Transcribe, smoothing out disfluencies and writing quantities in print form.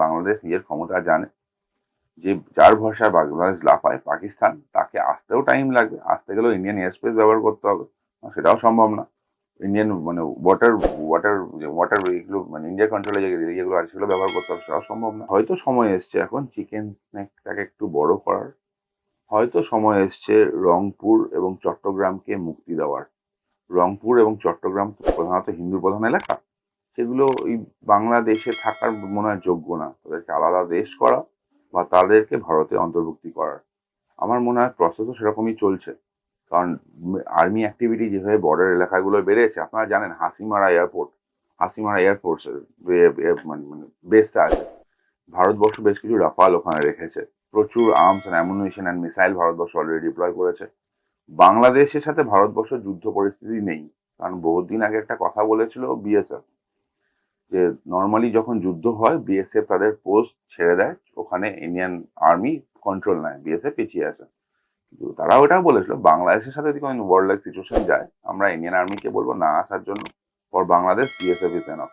বাংলাদেশ নিজের ক্ষমতা জানে, যে যার ভরসায় বাংলাদেশ লাফায় পাকিস্তান, তাকে আসতেও টাইম লাগবে, আসতে গেলেও ইন্ডিয়ান এয়ার স্পেস ব্যবহার করতে হবে, সেটাও সম্ভব না। ইন্ডিয়ান মানে ওয়াটার ওয়াটার ওয়াটার এগুলো মানে ইন্ডিয়া কন্ট্রোলে যে এরিয়াগুলো আছে সেগুলো ব্যবহার করতে হবে, সেটাও সম্ভব না। হয়তো সময় এসছে এখন চিকেন স্ন্যাকটাকে একটু বড় করার, হয়তো সময় এসছে রংপুর এবং চট্টগ্রামকে মুক্তি দেওয়ার। রংপুর এবং চট্টগ্রাম প্রধানত হিন্দু প্রধান এলাকা, সেগুলো এই বাংলাদেশে থাকার মনে হয় যোগ্য না, তাদেরকে আলাদা দেশ করা বা তাদেরকে ভারতে অন্তর্ভুক্তি করার। আমার মনে হয় প্রসেসও সেরকমই চলছে, কারণ আর্মি অ্যাক্টিভিটি যেভাবে বর্ডার এলাকাগুলো বেড়েছে, আপনারা জানেন হাসিমারা এয়ারফোর্সের মানে বেসটা আছে। ভারতবর্ষ বেশ কিছু রাফাল ওখানে রেখেছে, প্রচুর arms and ammunition and missile Bharatvarsha already deploy করেছে। বাংলাদেশের সাথে ভারতবর্ষ যুদ্ধ পরিস্থিতি নেই, কারণ বহুদিন আগে একটা কথা বলেছিল বিএসএফ, যে নর্মালি যখন যুদ্ধ হয় বিএসএফ তাদের পোস্ট ছেড়ে দেয়, ওখানে ইন্ডিয়ান আর্মি কন্ট্রোল নেয়, বিএসএফ পিছিয়ে আছে। কিন্তু তারা ওটাও বলেছিল বাংলাদেশের সাথে যদি কোনো ওয়ার লাইক সিচুয়েশন যায়, আমরা ইন্ডিয়ান আর্মিকে বলবো না আসার জন্য, for Bangladesh BSF is enough.